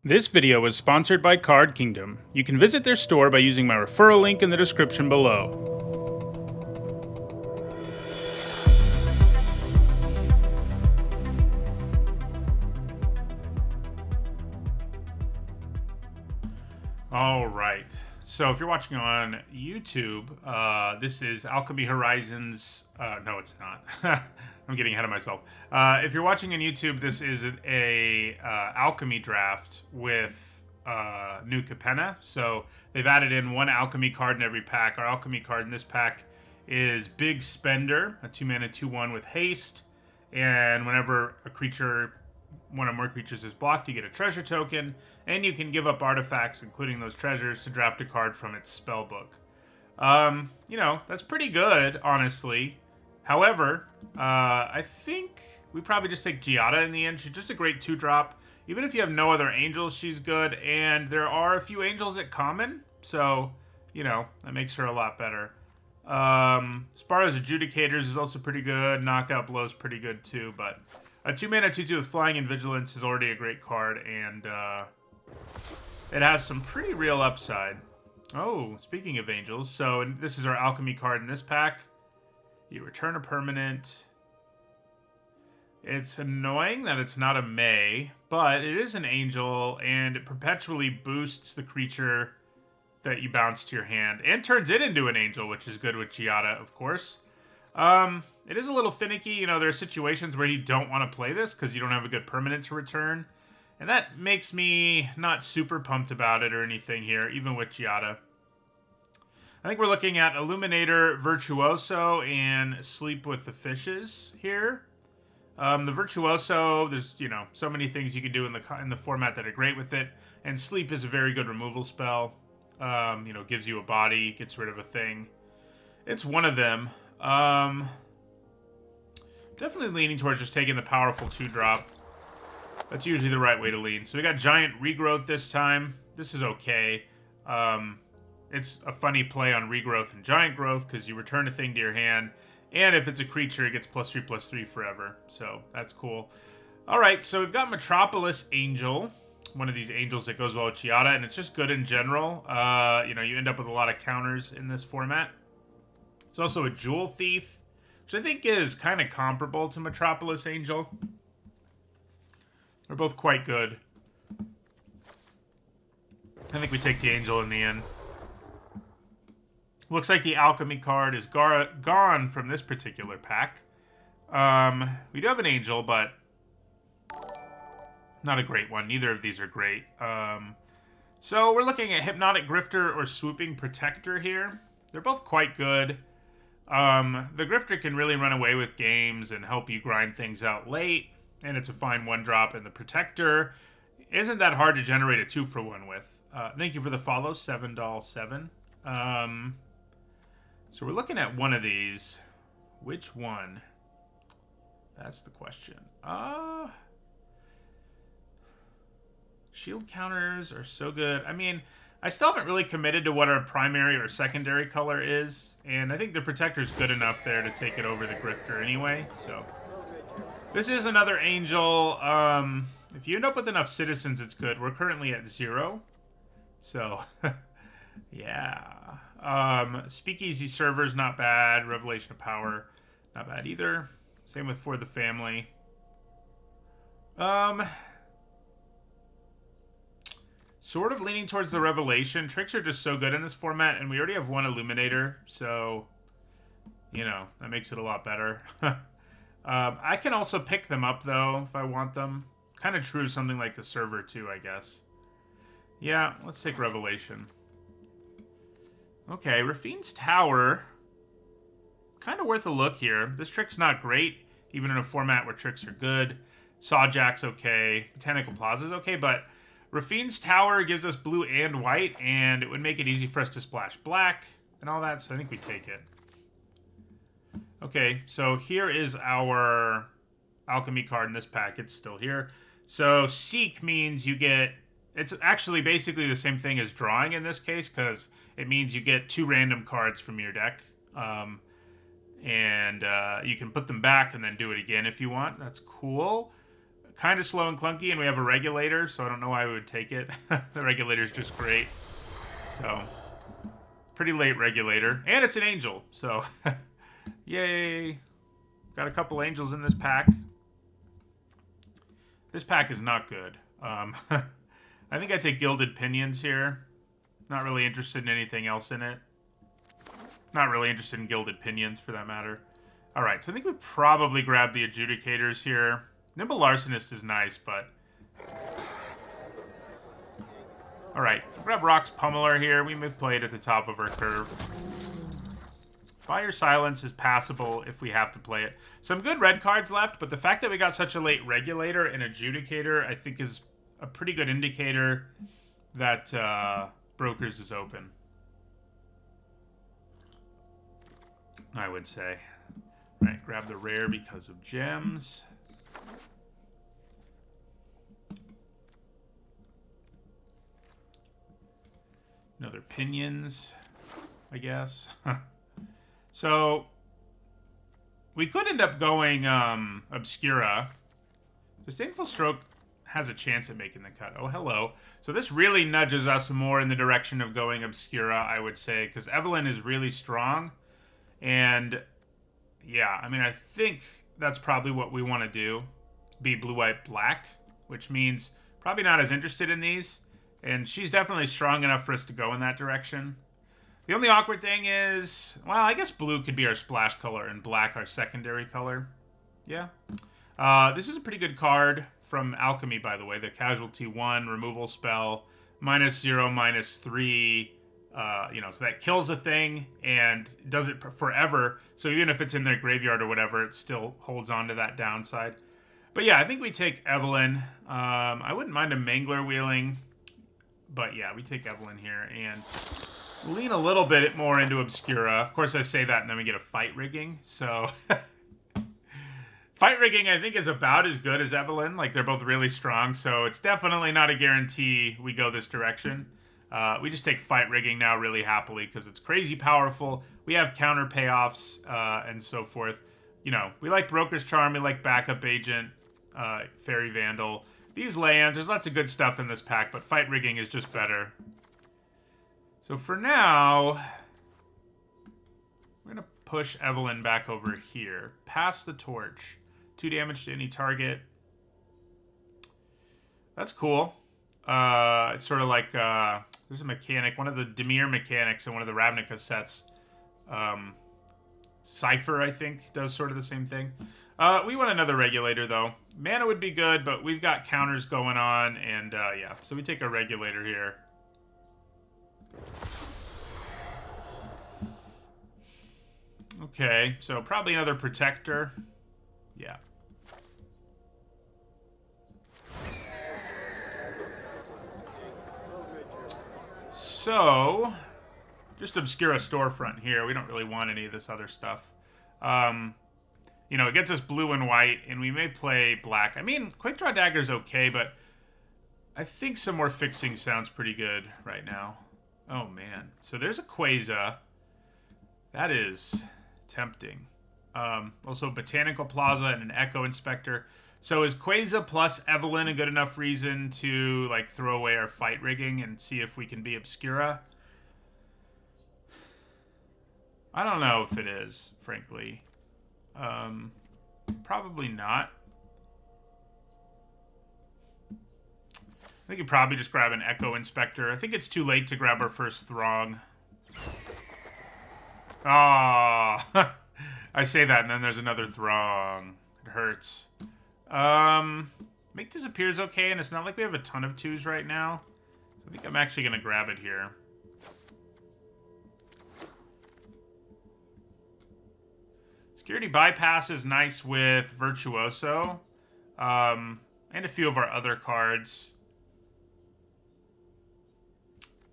This video was sponsored by Card Kingdom. You can visit their store by using my referral link in the description below. Alright, so if you're watching on YouTube, this is Alchemy Horizons. No, it's not. I'm getting ahead of myself. If you're watching on YouTube, this is a Alchemy draft with new Capenna. So they've added in one Alchemy card in every pack. Our Alchemy card in this pack is Big Spender, a 2-mana 2/1 with haste. And whenever a creature, one or more creatures is blocked, you get a treasure token. And you can give up artifacts, including those treasures, to draft a card from its spellbook. You know, that's pretty good, honestly. However, I think we probably just take Giada in the end. She's just a great 2-drop. Even if you have no other angels, she's good. And there are a few angels at common. So, you know, that makes her a lot better. Sparrow's Adjudicators is also pretty good. Knockout Blow's pretty good too. But a 2-mana 2/2 with Flying and Vigilance is already a great card. And it has some pretty real upside. Oh, speaking of angels. So this is our Alchemy card in this pack. You return a permanent. It's annoying that it's not a May, but it is an angel, and it perpetually boosts the creature that you bounce to your hand, and turns it into an angel, which is good with Giada, of course. It is a little finicky. You know, there are situations where you don't want to play this because you don't have a good permanent to return, and that makes me not super pumped about it or anything here, even with Giada. I think we're looking at Illuminator, Virtuoso, and Sleep with the Fishes here. The Virtuoso, there's, you know, so many things you can do in the format that are great with it. And Sleep is a very good removal spell. You know, gives you a body, gets rid of a thing. It's one of them. Definitely leaning towards just taking the powerful 2-drop. That's usually the right way to lean. So we got Giant Regrowth this time. This is okay. It's a funny play on Regrowth and Giant Growth because you return a thing to your hand, and if it's a creature, it gets +3/+3 forever. So that's cool. All right, so we've got Metropolis Angel, one of these angels that goes well with Giada, and it's just good in general. You know, you end up with a lot of counters in this format. There's also a Jewel Thief, which I think is kind of comparable to Metropolis Angel. They're both quite good. I think we take the angel in the end. Looks like the Alchemy card is gone from this particular pack. We do have an angel, but not a great one. Neither of these are great. So we're looking at Hypnotic Grifter or Swooping Protector here. They're both quite good. The Grifter can really run away with games and help you grind things out late, and it's a fine 1-drop. And the Protector isn't that hard to generate a 2-for-1 with. Thank you for the follow, $7.7. So we're looking at one of these. Which one? That's the question. Shield counters are so good. I mean, I still haven't really committed to what our primary or secondary color is, and I think the Protector's good enough there to take it over the Grifter anyway. So this is another angel. If you end up with enough citizens, it's good. We're currently at 0. So, yeah. Speakeasy Server's not bad. Revelation of Power, not bad either. Same with For the Family. Sort of leaning towards the Revelation. Tricks are just so good in this format, and we already have one Illuminator, so, you know, that makes it a lot better. I can also pick them up, though, if I want them. Kind of true something like the Server, too, I guess. Yeah, let's take Revelation. Okay, Rafine's Tower. Kind of worth a look here. This trick's not great, even in a format where tricks are good. Sawjack's okay. Botanical Plaza's okay, but Rafine's Tower gives us blue and white, and it would make it easy for us to splash black and all that, so I think we take it. Okay, so here is our Alchemy card in this pack. It's still here. So Seek means you get... It's actually basically the same thing as drawing in this case, because it means you get 2 random cards from your deck. And you can put them back and then do it again if you want. That's cool. kind of slow and clunky, and we have a regulator, so I don't know why we would take it. The regulator's just great. So, pretty late regulator. And it's an angel, so yay. Got a couple angels in this pack. This pack is not good. I think I take Gilded Pinions here. Not really interested in anything else in it. Not really interested in Gilded Pinions, for that matter. Alright, so I think we probably grab the Adjudicators here. Nimble Larcenist is nice, but... Alright, grab Rock's Pummeler here. We play it at the top of our curve. Fire Silence is passable if we have to play it. Some good red cards left, but the fact that we got such a late Regulator and Adjudicator, I think is a pretty good indicator that Brokers is open. I would say. Right, grab the rare because of gems. Another Pinions, I guess. So, we could end up going Obscura. Disdainful Stroke has a chance at making the cut. Oh, hello. So this really nudges us more in the direction of going Obscura, I would say, because Evelyn is really strong. And, yeah, I mean, I think that's probably what we want to do. Be blue, white, black, which means probably not as interested in these. And she's definitely strong enough for us to go in that direction. The only awkward thing is, well, I guess blue could be our splash color and black our secondary color. Yeah. This is a pretty good card from Alchemy, by the way. The Casualty 1 removal spell, -0, -3. So that kills a thing and does it forever. So even if it's in their graveyard or whatever, it still holds on to that downside. But yeah, I think we take Evelyn. I wouldn't mind a Mangler wheeling. But yeah, we take Evelyn here and lean a little bit more into Obscura. Of course, I say that and then we get a Fight Rigging. So Fight Rigging, I think, is about as good as Evelyn. Like, they're both really strong. So it's definitely not a guarantee we go this direction. We just take Fight Rigging now really happily because it's crazy powerful. We have counter payoffs and so forth. You know, we like Broker's Charm. We like Backup Agent, Fairy Vandal. These lands, there's lots of good stuff in this pack, but Fight Rigging is just better. So for now, we're going to push Evelyn back over here. Pass the torch. 2 damage to any target. That's cool. It's sort of like, there's a mechanic, one of the Dimir mechanics in one of the Ravnica sets. Cypher, I think, does sort of the same thing. We want another Regulator, though. Mana would be good, but we've got counters going on, and yeah. So we take a Regulator here. Okay, so probably another Protector. Yeah. So, just Obscura Storefront here. We don't really want any of this other stuff. You know, it gets us blue and white, and we may play black. I mean, Quick Draw Dagger's okay, but I think some more fixing sounds pretty good right now. Oh, man. So there's a Quasar. That is tempting. Also, Botanical Plaza and an Echo Inspector. So is Quasar plus Evelyn a good enough reason to, like, throw away our Fight Rigging and see if we can be Obscura? I don't know if it is, frankly. Probably not. I think you probably just grab an Echo Inspector. I think it's too late to grab our first Throng. Ah, I say that, and then there's another Throng. It hurts. Make Disappear is okay, and it's not like we have a ton of 2s right now. So I think I'm actually going to grab it here. Security Bypass is nice with Virtuoso. And a few of our other cards.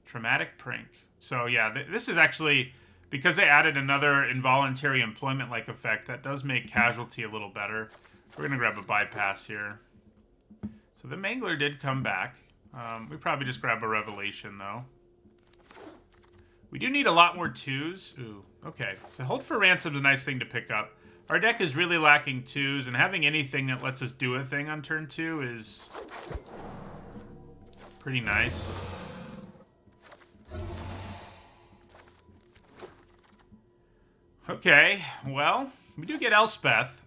Traumatic Prank. So yeah, this is actually, because they added another involuntary employment-like effect, that does make Casualty a little better. We're going to grab a Bypass here. So the Mangler did come back. We probably just grab a Revelation, though. We do need a lot more 2s. Ooh, okay. So Hold for Ransom's a nice thing to pick up. Our deck is really lacking 2s, and having anything that lets us do a thing on turn 2 is pretty nice. Okay, well, we do get Elspeth,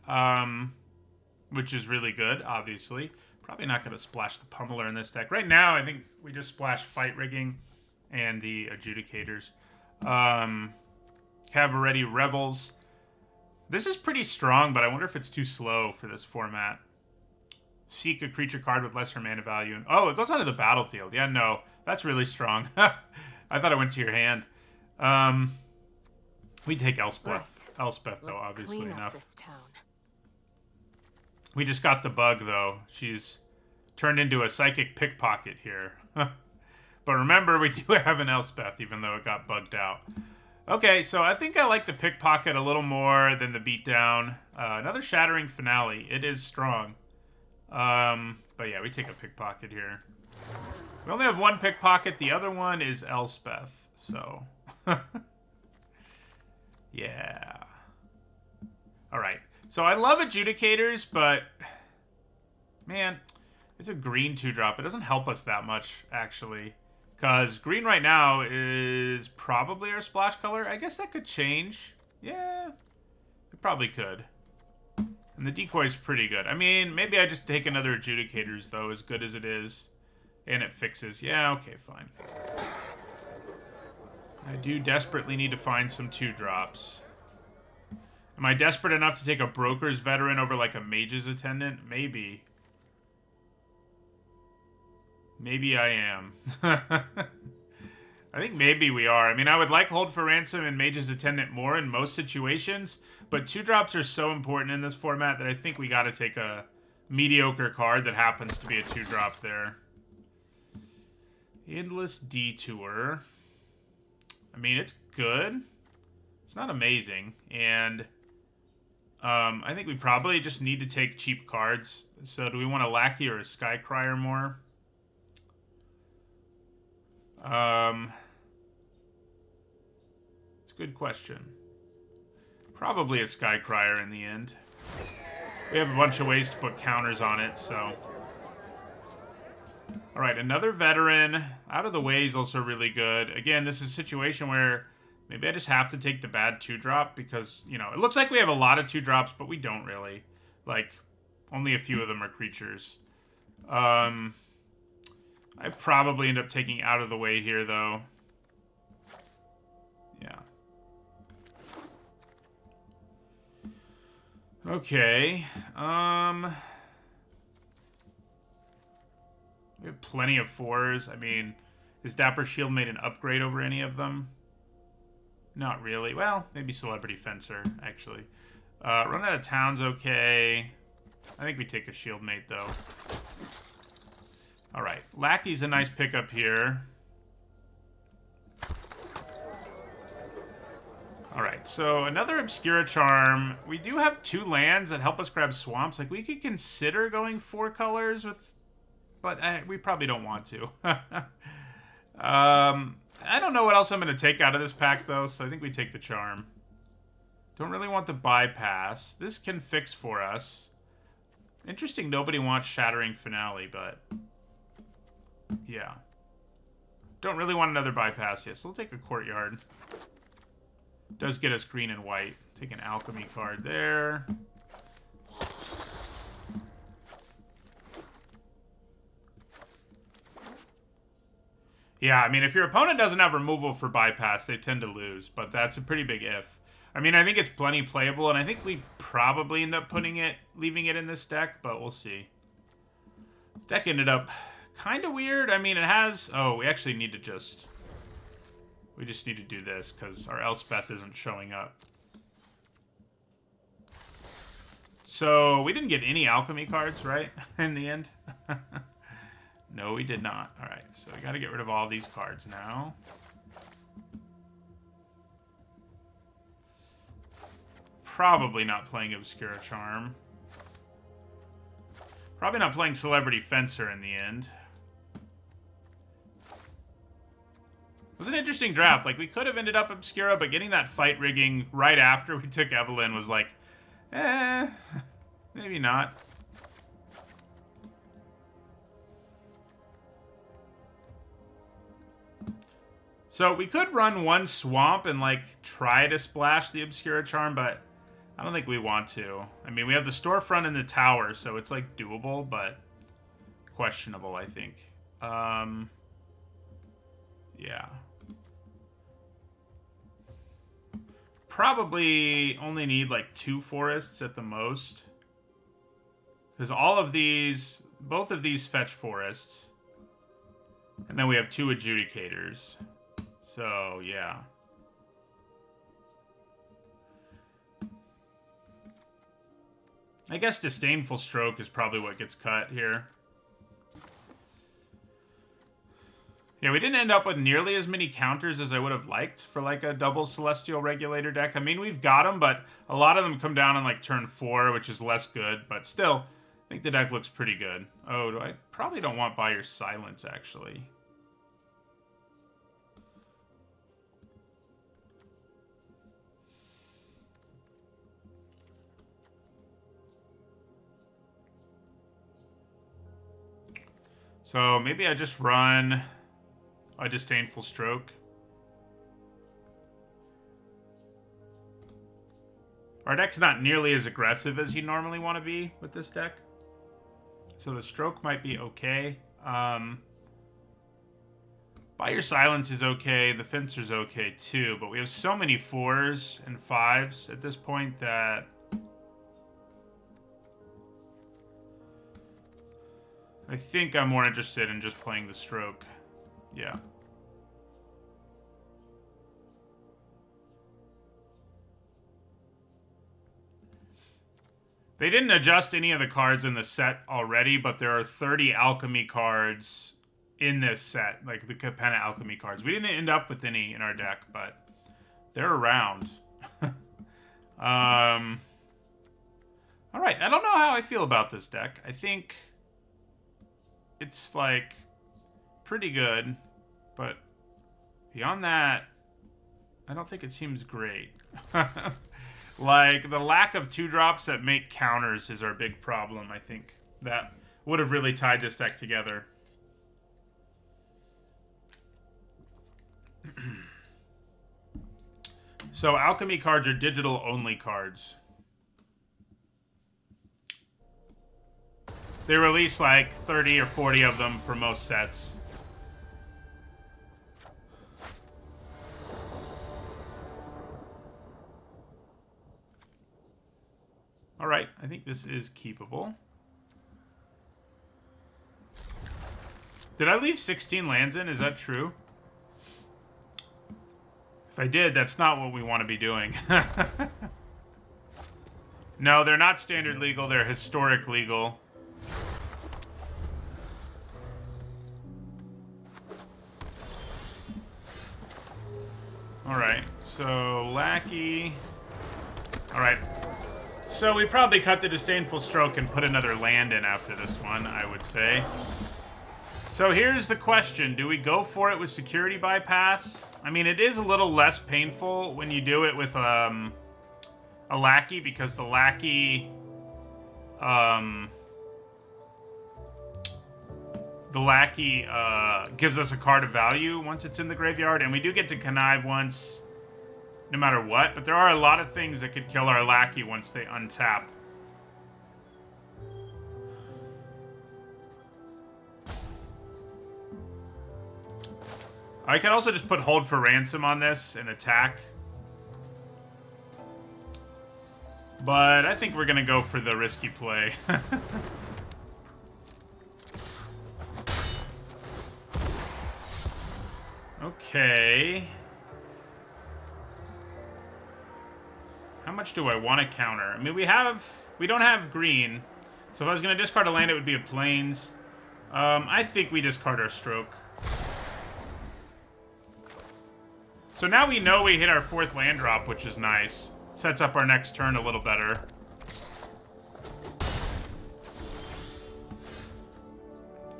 which is really good, obviously. Probably not going to splash the Pummeler in this deck. Right now, I think we just splash Fight Rigging and the Adjudicators. Cabaretti Revels. This is pretty strong, but I wonder if it's too slow for this format. Seek a creature card with lesser mana value. And, oh, it goes onto the battlefield. Yeah, no, that's really strong. I thought it went to your hand. We take Elspeth. Right. Elspeth, though, obviously enough. This town. We just got the bug, though. She's turned into a psychic pickpocket here. But remember, we do have an Elspeth, even though it got bugged out. Okay, so I think I like the pickpocket a little more than the beatdown. Another Shattering Finale. It is strong. But yeah, we take a pickpocket here. We only have one pickpocket. The other one is Elspeth, so... Yeah. Alright. So I love Adjudicators, but... Man, it's a green 2-drop. It doesn't help us that much, actually. Because green right now is probably our splash color. I guess that could change. Yeah. It probably could. And the decoy's pretty good. I mean, maybe I just take another Adjudicators, though, as good as it is. And it fixes. Yeah, okay, fine. I do desperately need to find some 2-drops. Am I desperate enough to take a Broker's Veteran over, like, a Mage's Attendant? Maybe. Maybe I am. I think maybe we are. I mean, I would like Hold for Ransom and Mage's Attendant more in most situations, but 2-drops are so important in this format that I think we gotta take a mediocre card that happens to be a 2-drop there. Endless Detour. I mean, it's good. It's not amazing. And I think we probably just need to take cheap cards. So do we want a Lackey or a Skycrier more? It's a good question. Probably a Skycrier in the end. We have a bunch of ways to put counters on it, so... Alright, another Veteran. Out of the Way is also really good. Again, this is a situation where maybe I just have to take the bad 2-drop because, you know, it looks like we have a lot of 2-drops, but we don't really. Like, only a few of them are creatures. I probably end up taking Out of the Way here, though. Yeah. Okay. We have plenty of 4s. I mean, is Dapper Shield made an upgrade over any of them? Not really. Well, maybe Celebrity Fencer, actually. Run Out of Town's okay. I think we take a Shield Mate, though. Alright. Lackey's a nice pickup here. Alright, so another Obscura Charm. We do have 2 lands that help us grab swamps. Like, we could consider going 4 colors with... But we probably don't want to. I don't know what else I'm going to take out of this pack, though, so I think we take the Charm. Don't really want the Bypass. This can fix for us. Interesting, nobody wants Shattering Finale, but... Yeah. Don't really want another Bypass yet, so we'll take a Courtyard. Does get us green and white. Take an Alchemy card there. Yeah, I mean, if your opponent doesn't have removal for Bypass, they tend to lose, but that's a pretty big if. I mean, I think it's plenty playable, and I think we probably end up leaving it in this deck, but we'll see. This deck ended up kind of weird. I mean, it has... Oh, we actually need to just... We just need to do this, because our Elspeth isn't showing up. So, we didn't get any Alchemy cards, right? In the end? No, we did not. Alright, so we gotta get rid of all these cards now. Probably not playing Obscura Charm. Probably not playing Celebrity Fencer in the end. It was an interesting draft. Like, we could have ended up Obscura, but getting that Fight Rigging right after we took Evelyn was like... Maybe not. So we could run one swamp and, like, try to splash the Obscura Charm, but I don't think we want to. I mean, we have the storefront and the tower, so it's, like, doable, but questionable, I think. Yeah. Probably only need, like, 2 forests at the most. Because all of these, both of these fetch forests. And then we have 2 adjudicators. So, yeah. I guess Disdainful Stroke is probably what gets cut here. Yeah, we didn't end up with nearly as many counters as I would have liked for, like, a double Celestial Regulator deck. I mean, we've got them, but a lot of them come down on, like, turn 4, which is less good. But still, I think the deck looks pretty good. Oh, I probably don't want Buy Your Silence, actually. So maybe I just run a Disdainful Stroke. Our deck's not nearly as aggressive as you normally want to be with this deck. So the Stroke might be okay. Buy Your Silence is okay. The Fencer's okay too. But we have so many 4s and 5s at this point that... I think I'm more interested in just playing the Stroke. Yeah. They didn't adjust any of the cards in the set already, but there are 30 Alchemy cards in this set, like the Capenna Alchemy cards. We didn't end up with any in our deck, but they're around. All right, I don't know how I feel about this deck. I think it's, like, pretty good, but beyond that, I don't think it seems great. Like, the lack of 2-drops that make counters is our big problem, I think. That would have really tied this deck together. So, Alchemy cards are digital-only cards. They release, like, 30 or 40 of them for most sets. Alright, I think this is keepable. Did I leave 16 lands in? Is that true? If I did, that's not what we want to be doing. No, they're not standard legal, they're historic legal. Alright, so Lackey. Alright. So we probably cut the Disdainful Stroke and put another land in after this one, I would say. So here's the question. Do we go for it with Security Bypass? I mean, it is a little less painful when you do it with a Lackey, because the Lackey... gives us a card of value once it's in the graveyard, and we do get to connive once, no matter what, but there are a lot of things that could kill our Lackey once they untap. I could also just put Hold for Ransom on this and attack. But I think we're gonna go for the risky play. Okay. How much do I want to counter? I mean, we don't have green. So if I was going to discard a land, it would be a Plains. I think we discard our Stroke. So now we know we hit our 4th land drop, which is nice. Sets up our next turn a little better.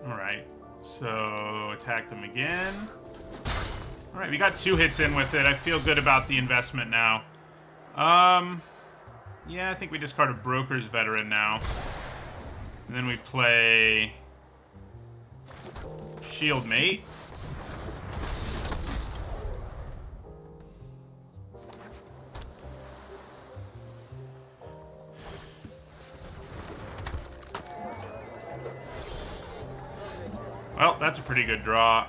Alright. So attack them again. Alright, we got 2 hits in with it. I feel good about the investment now. Yeah, I think we discard a Broker's Veteran now. And then we play Shield Mate. Well, that's a pretty good draw.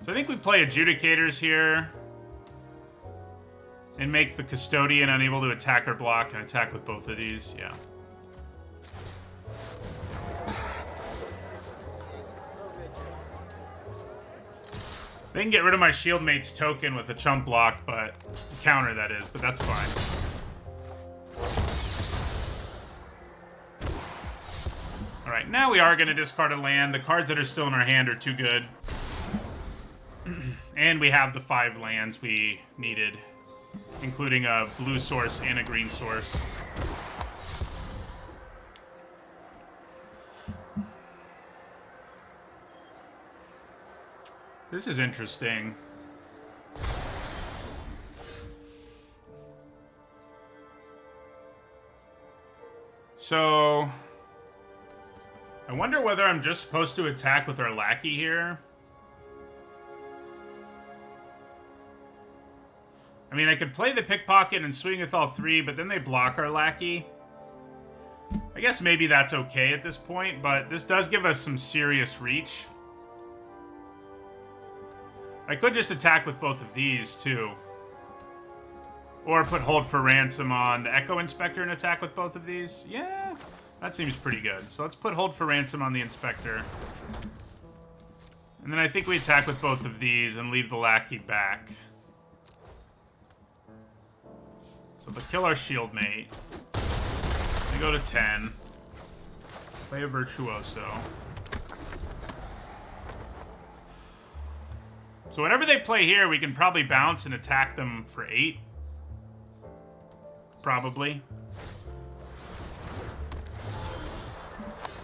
So I think we play Adjudicators here. And make the Custodian unable to attack or block and attack with both of these. Yeah. They can get rid of my Shield Mate's token with a chump block, but counter that is, but that's fine. Alright, now we are going to discard a land. The cards that are still in our hand are too good. And we have the 5 lands we needed, including a blue source and a green source. This is interesting. So I wonder whether I'm just supposed to attack with our lackey here. I mean, I could play the pickpocket and swing with all 3, but then they block our lackey. I guess maybe that's okay at this point, but this does give us some serious reach. I could just attack with both of these, too. Or put Hold for Ransom on the Echo Inspector and attack with both of these. Yeah, that seems pretty good. So let's put Hold for Ransom on the Inspector. And then I think we attack with both of these and leave the lackey back. So they'll kill our Shield Mate. They go to 10. Play a Virtuoso. So whatever they play here, we can probably bounce and attack them for 8. Probably.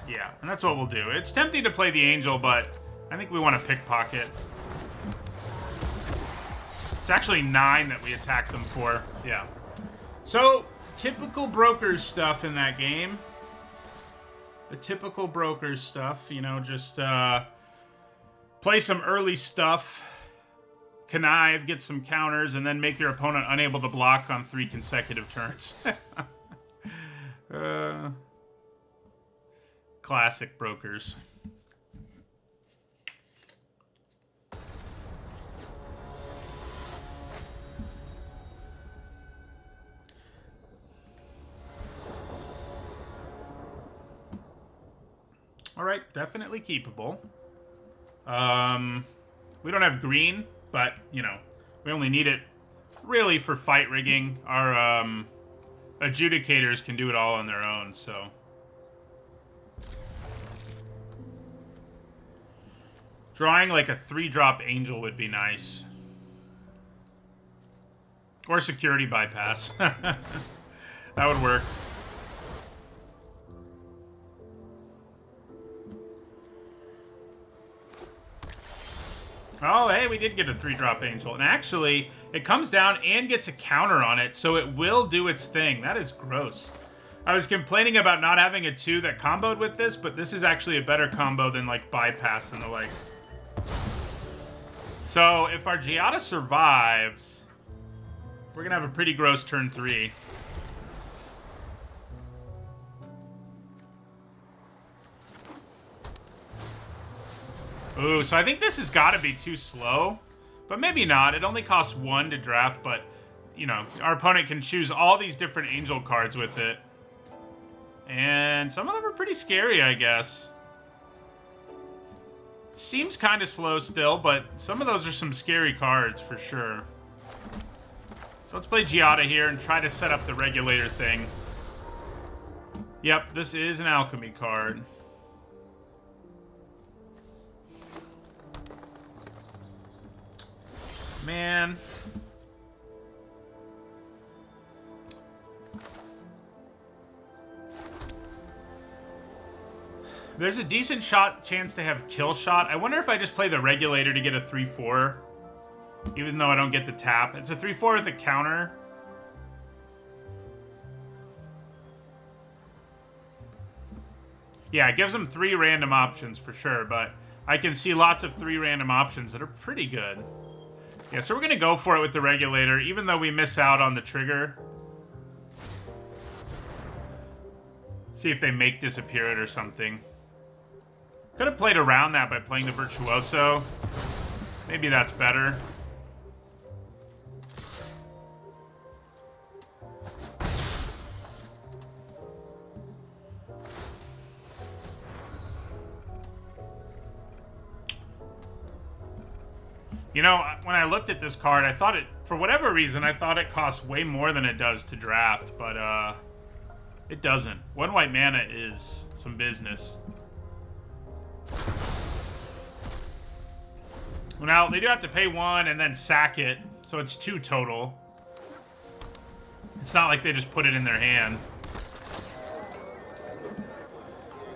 Yeah, and that's what we'll do. It's tempting to play the Angel, but I think we want to pickpocket. It's actually 9 that we attack them for. Yeah. So, typical Brokers stuff in that game. The typical Brokers stuff, you know, just play some early stuff, connive, get some counters, and then make your opponent unable to block on 3 consecutive turns. Classic Brokers. Alright, definitely keepable. We don't have green, but, you know, we only need it really for fight rigging. Our adjudicators can do it all on their own, so. Drawing like a 3-drop Angel would be nice. Or security bypass. That would work. Oh, hey, we did get a 3-drop Angel. And actually, it comes down and gets a counter on it, so it will do its thing. That is gross. I was complaining about not having a 2 that comboed with this, but this is actually a better combo than, like, bypass and the like. So, if our Giada survives, we're going to have a pretty gross turn 3. Ooh, so I think this has got to be too slow. But maybe not. It only costs 1 to draft, but, you know, our opponent can choose all these different Angel cards with it. And some of them are pretty scary, I guess. Seems kind of slow still, but some of those are some scary cards for sure. So let's play Giada here and try to set up the regulator thing. Yep, this is an Alchemy card. Man. There's a decent chance to have kill shot. I wonder if I just play the regulator to get a 3-4. Even though I don't get the tap. It's a 3/4 with a counter. Yeah, it gives them 3 random options for sure, but I can see lots of 3 random options that are pretty good. Yeah, so we're going to go for it with the regulator, even though we miss out on the trigger. See if they make disappear it or something. Could have played around that by playing the Virtuoso. Maybe that's better. You know, when I looked at this card, I thought it, for whatever reason, I thought it cost way more than it does to draft, but it doesn't. 1 white mana is some business. Well, now, they do have to pay 1 and then sack it, so it's 2 total. It's not like they just put it in their hand.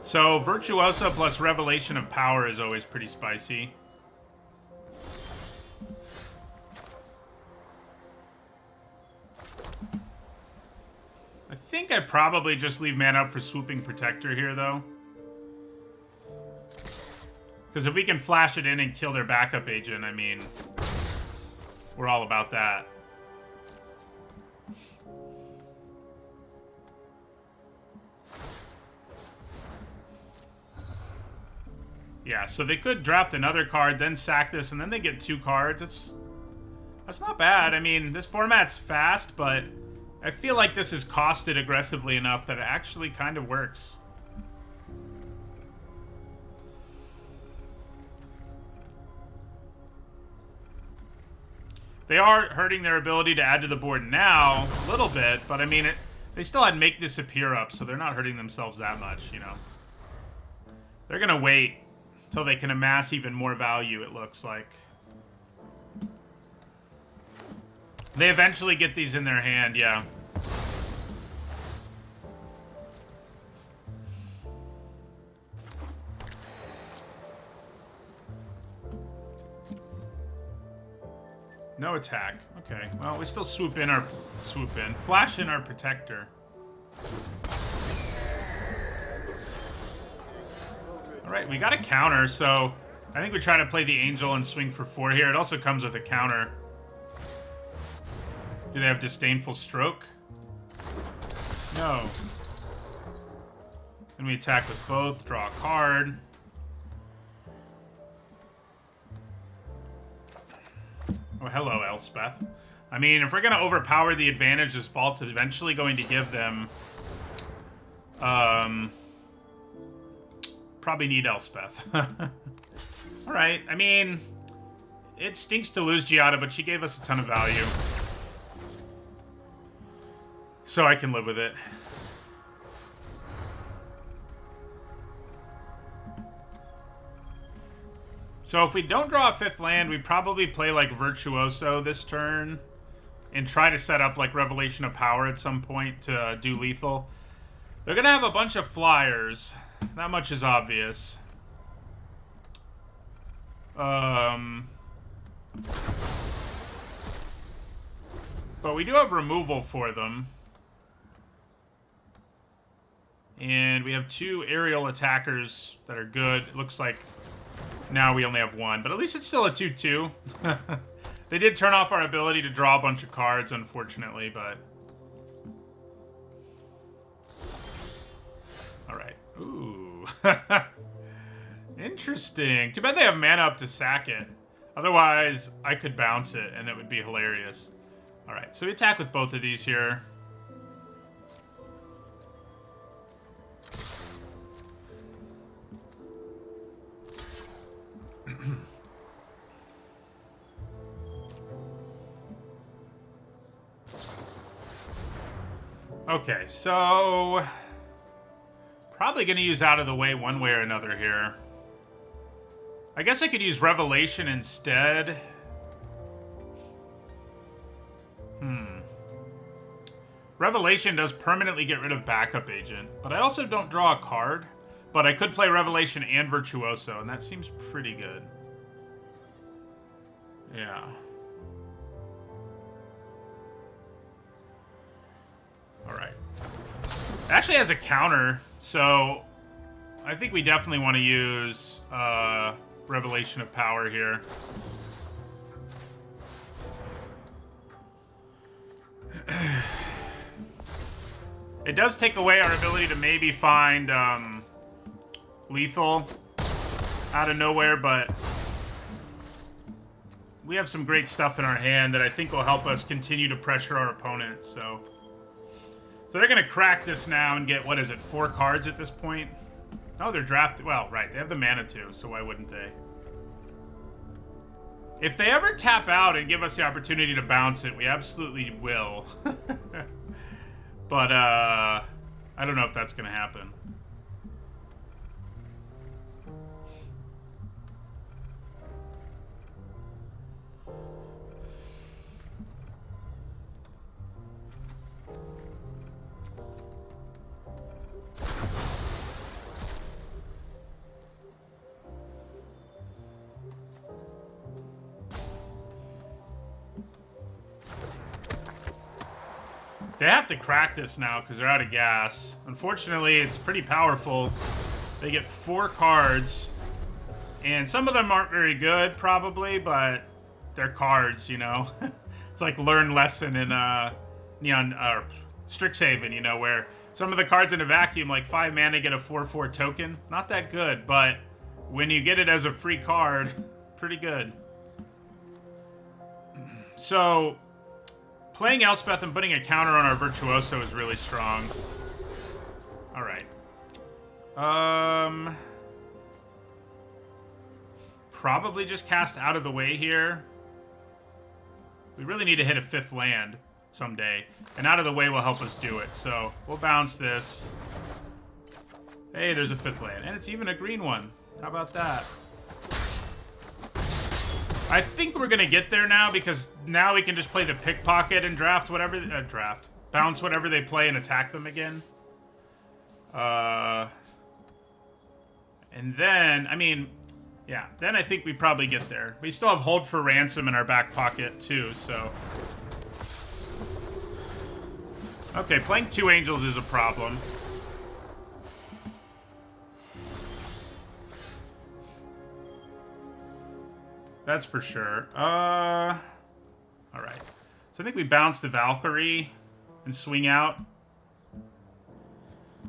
So, Virtuoso plus Revelation of Power is always pretty spicy. I think I probably just leave mana up for Swooping Protector here, though. Because if we can flash it in and kill their backup agent, I mean, we're all about that. Yeah, so they could draft another card, then sack this, and then they get 2 cards. That's not bad. I mean, this format's fast, but I feel like this is costed aggressively enough that it actually kind of works. They are hurting their ability to add to the board now, a little bit, but I mean, they still had Make Disappear up, so they're not hurting themselves that much, you know. They're going to wait until they can amass even more value, it looks like. They eventually get these in their hand, yeah. No attack. Okay. Well, we still swoop in. Flash in our Protector. Alright, we got a counter, so I think we try to play the Angel and swing for 4 here. It also comes with a counter. Do they have Disdainful Stroke? No. Then we attack with both, draw a card. Oh, hello, Elspeth. I mean, if we're going to overpower the advantage, this Vault's eventually going to give them... probably need Elspeth. Alright, I mean... It stinks to lose Giada, but she gave us a ton of value. So I can live with it. So if we don't draw a 5th land, we probably play like Virtuoso this turn and try to set up like Revelation of Power at some point to do lethal. They're going to have a bunch of flyers. That much is obvious. But we do have removal for them. And we have 2 aerial attackers that are good. It looks like now we only have 1, but at least it's still a 2/2. They did turn off our ability to draw a bunch of cards, unfortunately, but... Alright. Ooh. Interesting. Too bad they have mana up to sack it. Otherwise, I could bounce it, and it would be hilarious. Alright, so we attack with both of these here. Okay, so... Probably going to use Out of the Way one way or another here. I guess I could use Revelation instead. Revelation does permanently get rid of Backup Agent, but I also don't draw a card. But I could play Revelation and Virtuoso, and that seems pretty good. Yeah. Alright. It actually has a counter, so I think we definitely want to use Revelation of Power here. It does take away our ability to maybe find lethal out of nowhere, but we have some great stuff in our hand that I think will help us continue to pressure our opponent. So they're going to crack this now and get, what is it, 4 cards at this point? Oh, they're drafted. Well, right, they have the mana too, so why wouldn't they? If they ever tap out and give us the opportunity to bounce it, we absolutely will. But, I don't know if that's going to happen. They have to crack this now because they're out of gas. Unfortunately, it's pretty powerful. They get 4 cards. And some of them aren't very good, probably, but they're cards, you know? It's like Learn Lesson in Strixhaven, you know, where some of the cards in a vacuum, like 5 mana, get a 4/4 token. Not that good, but when you get it as a free card, pretty good. So playing Elspeth and putting a counter on our Virtuoso is really strong. Alright. Probably just cast Out of the Way here. We really need to hit a 5th land someday. And Out of the Way will help us do it. So we'll bounce this. Hey, there's a 5th land. And it's even a green one. How about that? I think we're going to get there now because now we can just play the pickpocket and draft whatever... bounce whatever they play and attack them again. And then, I mean, yeah, then I think we probably get there. We still have Hold for Ransom in our back pocket too, so... Okay, playing 2 Angels is a problem. That's for sure. Alright. So I think we bounce the Valkyrie and swing out.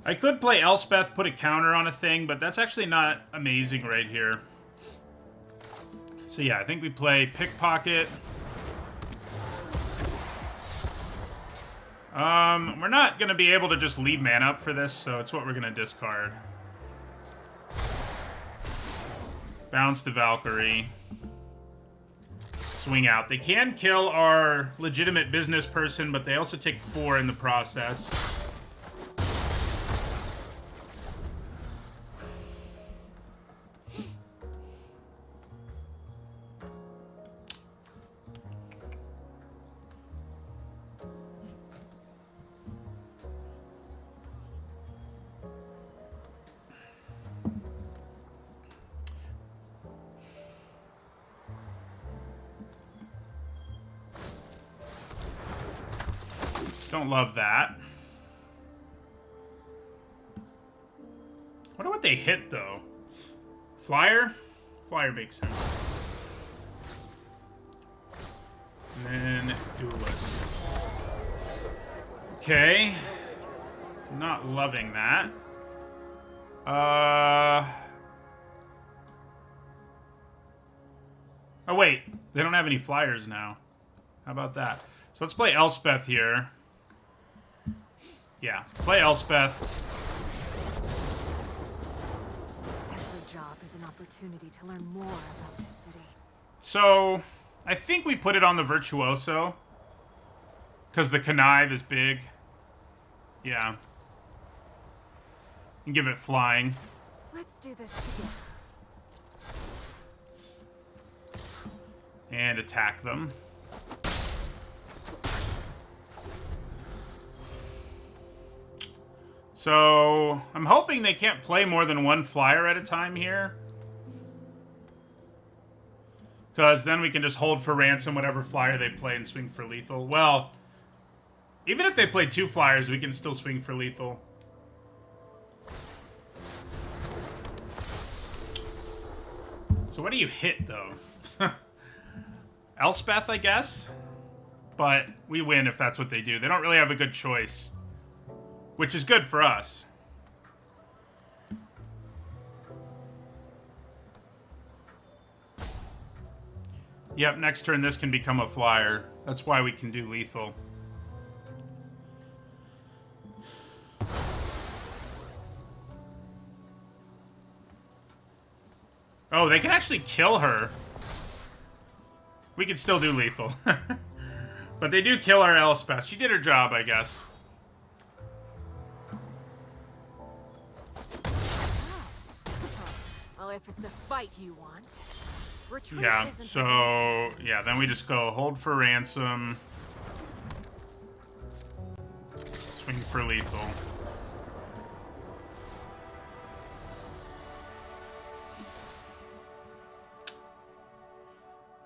I could play Elspeth, put a counter on a thing, but that's actually not amazing right here. So yeah, I think we play Pickpocket. We're not going to be able to just leave mana up for this, so it's what we're going to discard. Bounce the Valkyrie. Swing out. They can kill our legitimate business person, but they also take 4 in the process. Don't love that. Wonder what they hit, though. Flyer? Flyer makes sense. And then Duelist. Okay. Not loving that. Oh, wait. They don't have any flyers now. How about that? So let's play Elspeth here. Yeah, play Elspeth. Every job is an opportunity to learn more about this city. So, I think we put it on the Virtuoso. Because the Connive is big. Yeah. And give it flying. Let's do this together. And attack them. So, I'm hoping they can't play more than 1 flyer at a time here. Because then we can just hold for ransom whatever flyer they play and swing for lethal. Well, Even if they play 2 flyers, we can still swing for lethal. So what do you hit, though? Elspeth, I guess? But we win if that's what they do. They don't really have a good choice. Which is good for us. Yep, next turn this can become a flyer. That's why we can do lethal. Oh, they can actually kill her. We could still do lethal. But they do kill our Elspeth. She did her job, I guess. Well, if it's a fight you want, retreat Yeah, isn't so, a reason to yeah, then we just go hold for ransom. Swing for lethal.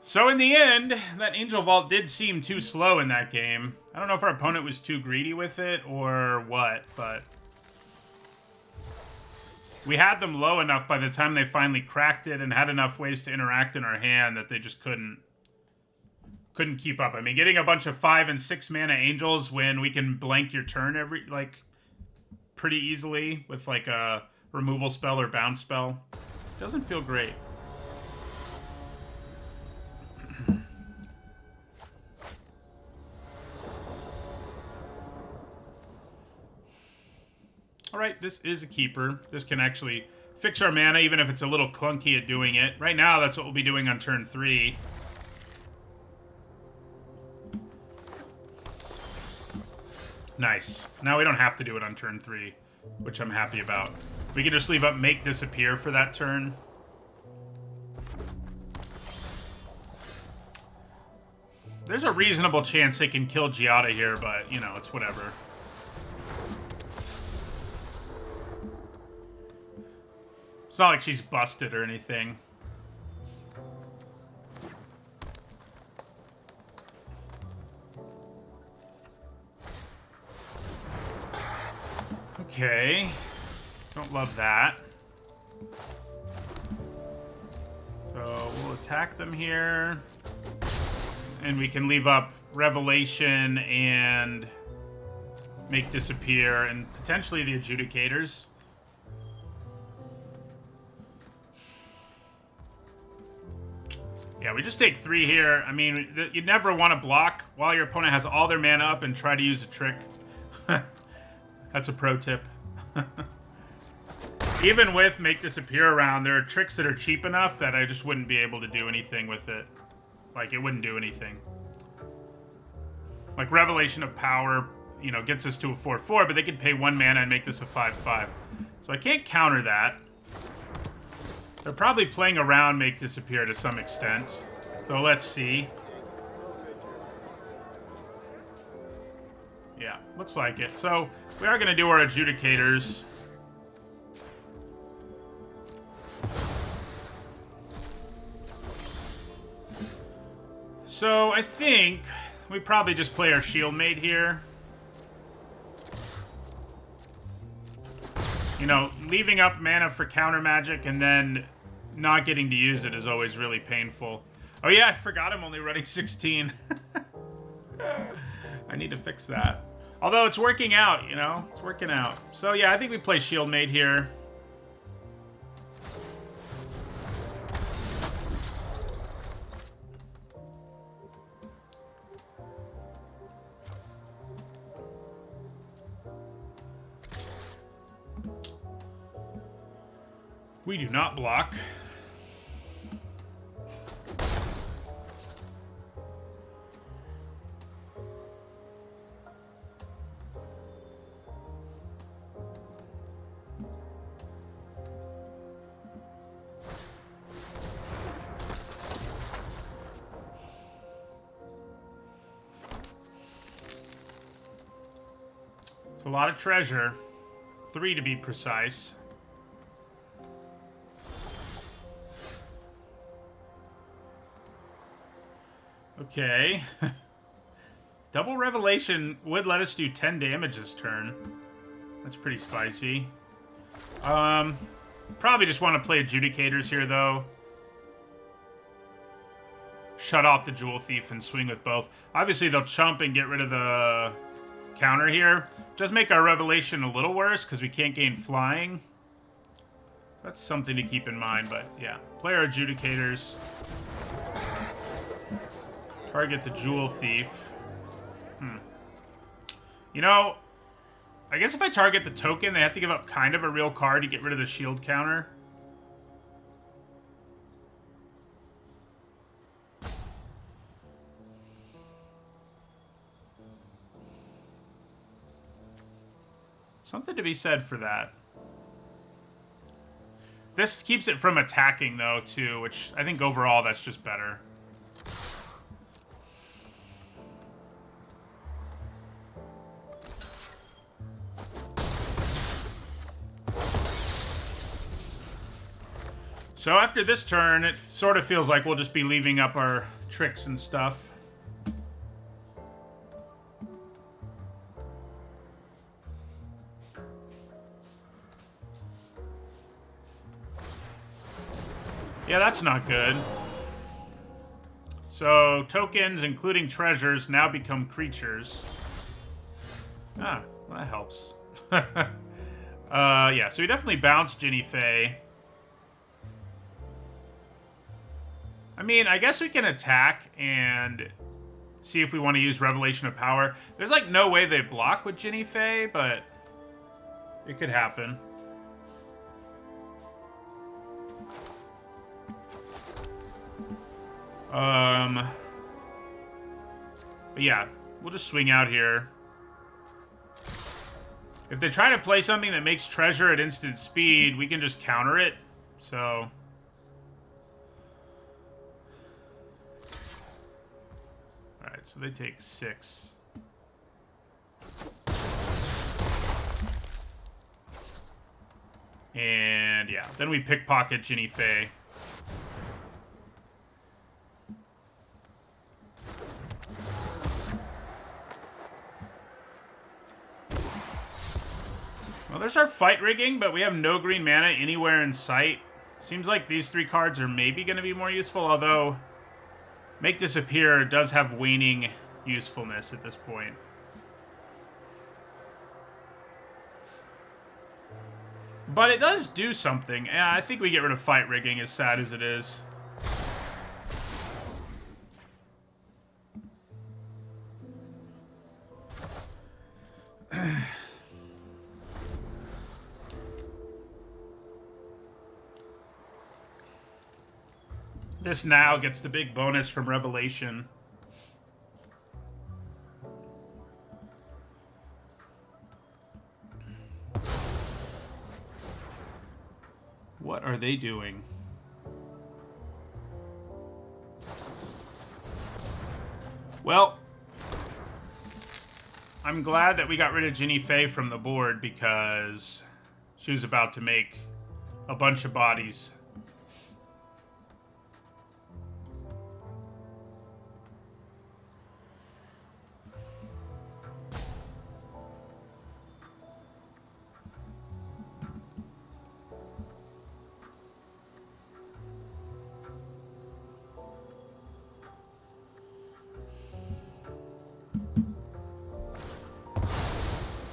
So in the end, that Angel Vault did seem too slow in that game. I don't know if our opponent was too greedy with it or what, but we had them low enough by the time they finally cracked it and had enough ways to interact in our hand that they just couldn't keep up. I mean, getting a bunch of 5 and 6 mana angels when we can blank your turn pretty easily with like a removal spell or bounce spell doesn't feel great. Alright, this is a keeper. This can actually fix our mana, even if it's a little clunky at doing it. Right now, that's what we'll be doing on turn 3. Nice. Now we don't have to do it on turn 3, which I'm happy about. We can just leave up Make Disappear for that turn. There's a reasonable chance they can kill Giada here, but, you know, it's whatever. It's not like she's busted or anything. Okay. Don't love that. So we'll attack them here. And we can leave up Revelation and Make Disappear and potentially the Adjudicators. Yeah, we just take 3 here. I mean, you never want to block while your opponent has all their mana up and try to use a trick. That's a pro tip. Even with Make Disappear around, there are tricks that are cheap enough that I just wouldn't be able to do anything with it. Like, it wouldn't do anything. Like, Revelation of Power, you know, gets us to a 4/4, but they could pay 1 mana and make this a 5/5. So I can't counter that. They're probably playing around Make Disappear to some extent. So let's see. Yeah, looks like it. So we are going to do our Adjudicators. So I think we probably just play our Shieldmate here. You know, leaving up mana for counter magic and then not getting to use it is always really painful. Oh yeah, I forgot I'm only running 16. I need to fix that. Although it's working out, you know? It's working out. So yeah, I think we play Shieldmate here. We do not block. It's a lot of treasure. 3 to be precise. Okay. Double Revelation would let us do 10 damage this turn. That's pretty spicy. Probably just want to play Adjudicators here, though. Shut off the Jewel Thief and swing with both. Obviously, they'll chump and get rid of the counter here. Does make our Revelation a little worse because we can't gain flying. That's something to keep in mind, but yeah. Play our Adjudicators. Target the Jewel Thief. You know, I guess if I target the token, they have to give up kind of a real card to get rid of the shield counter. Something to be said for that. This keeps it from attacking, though, too, which I think overall that's just better. So after this turn, it sort of feels like we'll just be leaving up our tricks and stuff. Yeah, that's not good. So tokens, including treasures, now become creatures. Ah, well, that helps. Yeah, so we definitely bounced Ginny Faye. I mean, I guess we can attack and see if we want to use Revelation of Power. There's like no way they block with Ginny Faye, but it could happen. But yeah, we'll just swing out here. If they try to play something that makes treasure at instant speed, we can just counter it. So alright, so they take 6. And yeah, then we pickpocket Ginny Faye. Well, there's our fight rigging, but we have no green mana anywhere in sight. Seems like these 3 cards are maybe going to be more useful, although Make Disappear does have waning usefulness at this point. But it does do something. Yeah, I think we get rid of fight rigging, as sad as it is. This now gets the big bonus from Revelation. What are they doing? Well, I'm glad that we got rid of Ginny Faye from the board because she was about to make a bunch of bodies.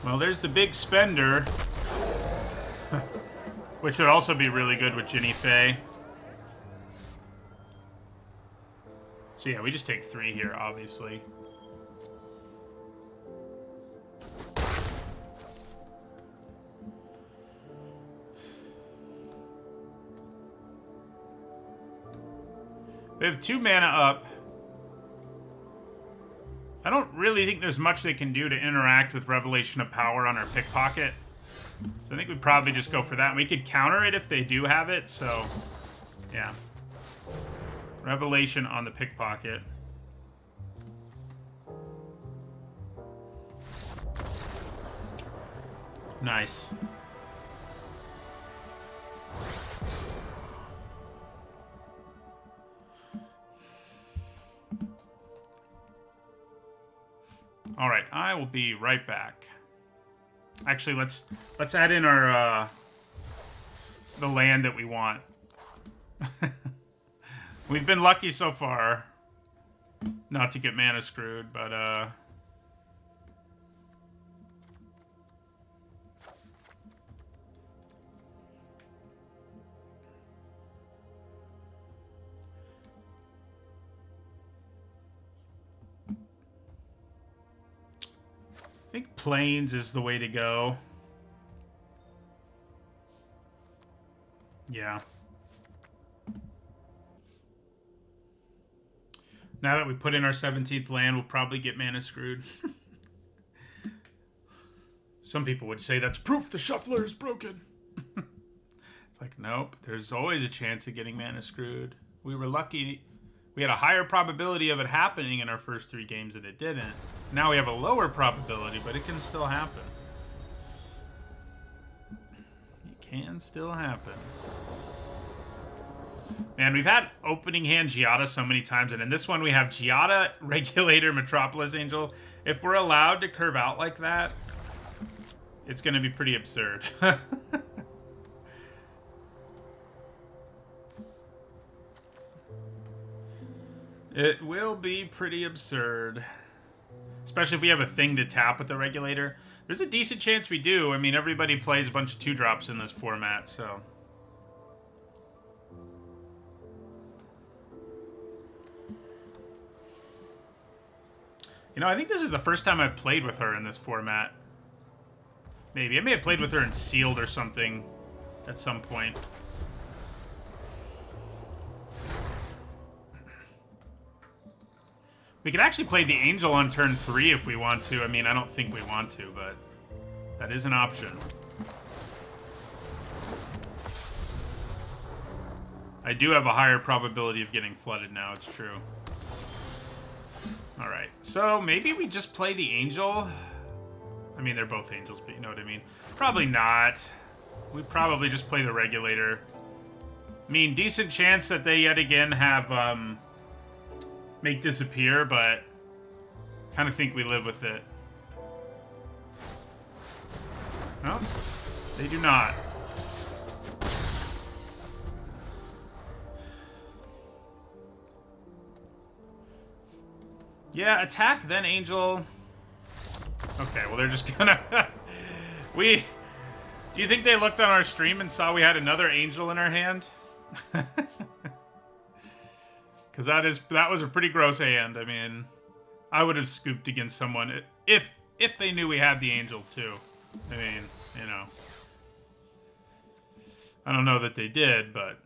Well, there's the big spender, which would also be really good with Ginny Faye. So yeah, we just take 3 here, obviously. We have 2 mana up. I don't really think there's much they can do to interact with Revelation of Power on our pickpocket. So I think we'd probably just go for that. We could counter it if they do have it, so yeah. Revelation on the pickpocket. Nice. All right, I will be right back. Actually, let's add in our the land that we want. We've been lucky so far not to get mana screwed, but I think plains is the way to go. Yeah. Now that we put in our 17th land, we'll probably get mana screwed. Some people would say that's proof the shuffler is broken. It's like, nope, there's always a chance of getting mana screwed. We were lucky. We had a higher probability of it happening in our first 3 games than it didn't. Now we have a lower probability, but it can still happen. It can still happen. Man, we've had opening hand Giada so many times, and in this one we have Giada, Regulator, Metropolis Angel. If we're allowed to curve out like that, it's going to be pretty absurd. It will be pretty absurd. Especially if we have a thing to tap with the Regulator. There's a decent chance we do. I mean, everybody plays a bunch of 2-drops in this format, so... You know, I think this is the first time I've played with her in this format. Maybe. I may have played with her in Sealed or something at some point. We could actually play the Angel on turn 3 if we want to. I mean, I don't think we want to, but that is an option. I do have a higher probability of getting flooded now, it's true. Alright, so maybe we just play the Angel. I mean, they're both Angels, but you know what I mean. Probably not. We probably just play the Regulator. I mean, decent chance that they yet again have... make disappear, but kind of think we live with it. No, they do not. Yeah, attack, then Angel. Okay, well, they're just gonna... Do you think they looked on our stream and saw we had another Angel in our hand? Because that was a pretty gross hand. I mean, I would have scooped against someone if they knew we had the Angel too. I mean, you know, I don't know that they did, but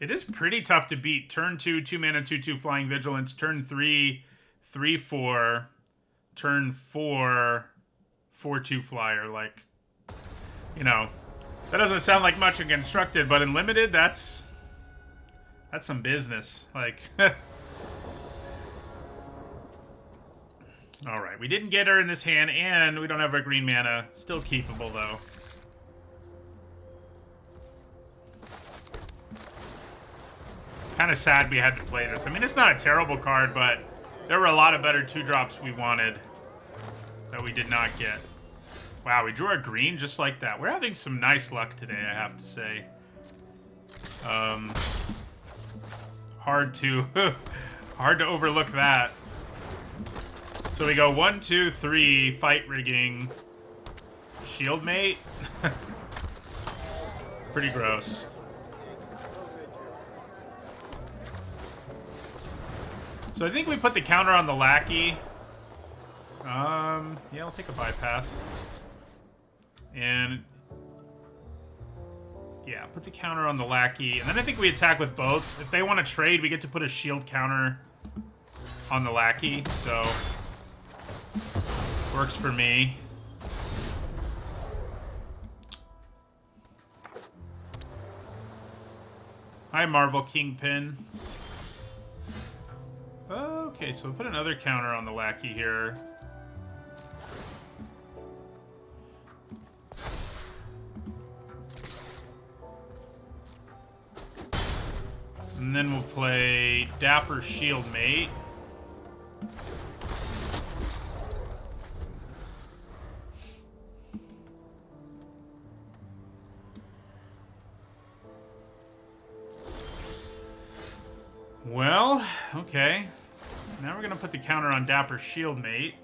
it is pretty tough to beat. Turn 2, 2-mana, 2/2 Flying Vigilance. Turn 3, 3/4. Turn 4, 4/2 flyer. Like, you know, that doesn't sound like much in Constructed, but in Limited, that's some business. Like, all right, we didn't get her in this hand, and we don't have our green mana. Still keepable though. Kind of sad we had to play this. I mean, it's not a terrible card, but there were a lot of better 2-drops we wanted that we did not get. Wow, we drew our green just like that. We're having some nice luck today, I have to say. Hard to overlook that. So we go 1, 2, 3, fight rigging, shield mate. Pretty gross. So I think we put the counter on the Lackey. Yeah, I'll take a bypass. And yeah, put the counter on the Lackey. And then I think we attack with both. If they want to trade, we get to put a shield counter on the Lackey. So works for me. Hi, Marvel Kingpin. Okay, so we'll put another counter on the Lackey here. play Dapper Shieldmate. Well, okay. Now we're going to put the counter on Dapper Shieldmate.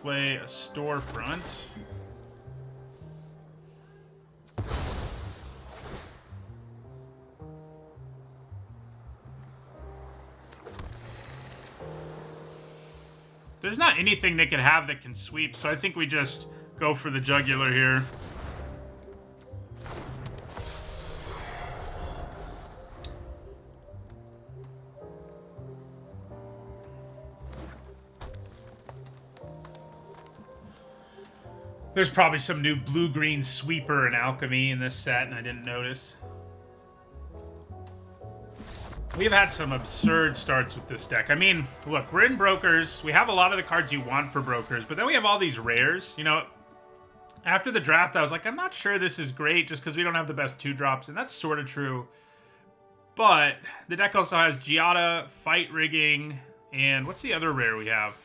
Play a Storefront. There's not anything they can have that can sweep, so I think we just go for the jugular here. There's probably some new blue-green sweeper in Alchemy in this set, and I didn't notice. We've had some absurd starts with this deck. I mean, look, we're in Brokers. We have a lot of the cards you want for Brokers, but then we have all these rares. You know, after the draft, I was like, I'm not sure this is great just because we don't have the best 2-drops, and that's sort of true. But the deck also has Giada, Fight Rigging, and what's the other rare we have?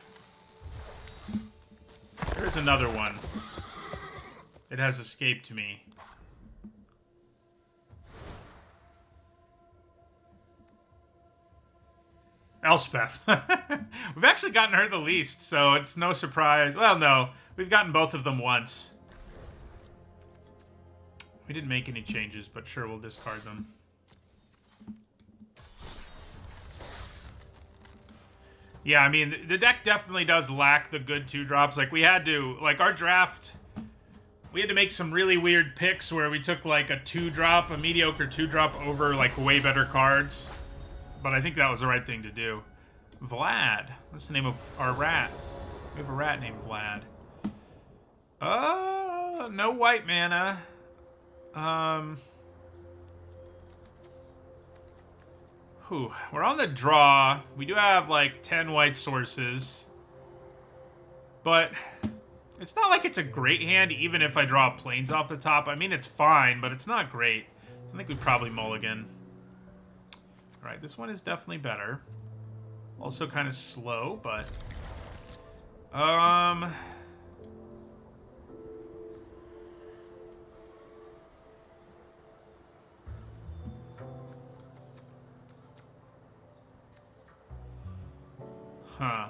There's another one. It has escaped me. Elspeth. We've actually gotten her the least, so it's no surprise. Well, no. We've gotten both of them once. We didn't make any changes, but sure, we'll discard them. Yeah, I mean, the deck definitely does lack the good 2-drops. Like, we had to... Like, our draft... We had to make some really weird picks where we took, like, a 2-drop, a mediocre 2-drop over, like, way better cards. But I think that was the right thing to do. Vlad. That's the name of our rat. We have a rat named Vlad. No white mana. We're on the draw. We do have, like, 10 white sources. But it's not like it's a great hand, even if I draw planes off the top. I mean, it's fine, but it's not great. I think we probably mulligan. Alright, this one is definitely better. Also kind of slow, but... Huh.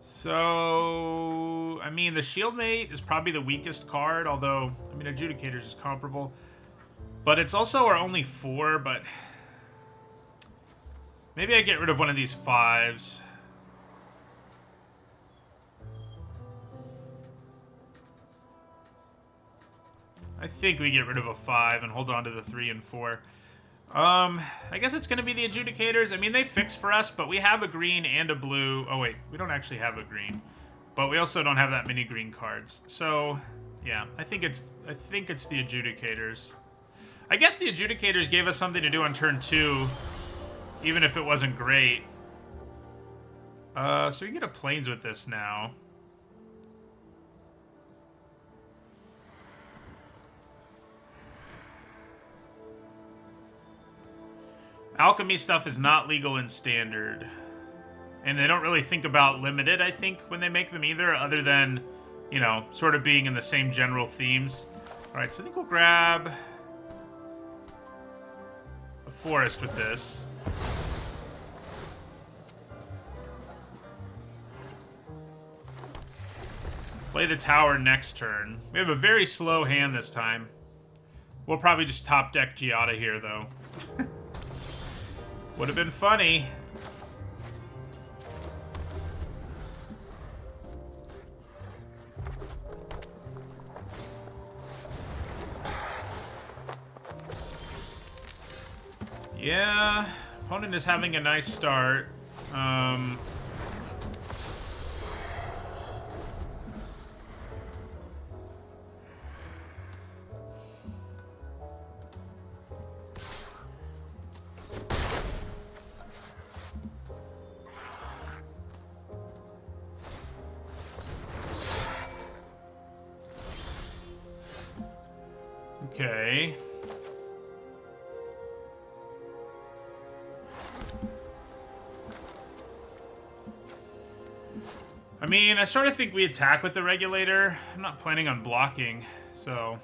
So, I mean, the Shieldmate is probably the weakest card, although, I mean, Adjudicators is comparable. But it's also our only 4, but... Maybe I get rid of one of these 5s. I think we get rid of a 5 and hold on to the 3 and 4. I guess it's going to be the Adjudicators. I mean, they fix for us, but we have a green and a blue. Oh, wait. We don't actually have a green. But we also don't have that many green cards. So, yeah. I think it's the Adjudicators. I guess the Adjudicators gave us something to do on turn 2, even if it wasn't great. So we can get a Plains with this now. Alchemy stuff is not legal in Standard. And they don't really think about Limited, I think, when they make them either, other than, you know, sort of being in the same general themes. Alright, so I think we'll grab a Forest with this. Play the Tower next turn. We have a very slow hand this time. We'll probably just top deck Giada here, though. Would have been funny. Yeah, opponent is having a nice start. Okay. I mean, I sort of think we attack with the regulator. I'm not planning on blocking, so...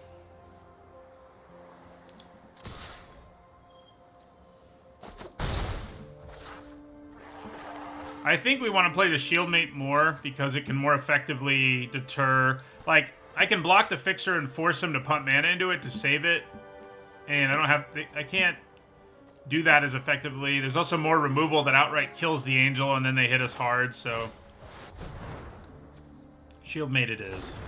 I think we want to play the shield mate more because it can more effectively deter... Like, I can block the fixer and force him to pump mana into it to save it. And I don't have... I can't do that as effectively. There's also more removal that outright kills the angel and then they hit us hard, so... Shield mate it is.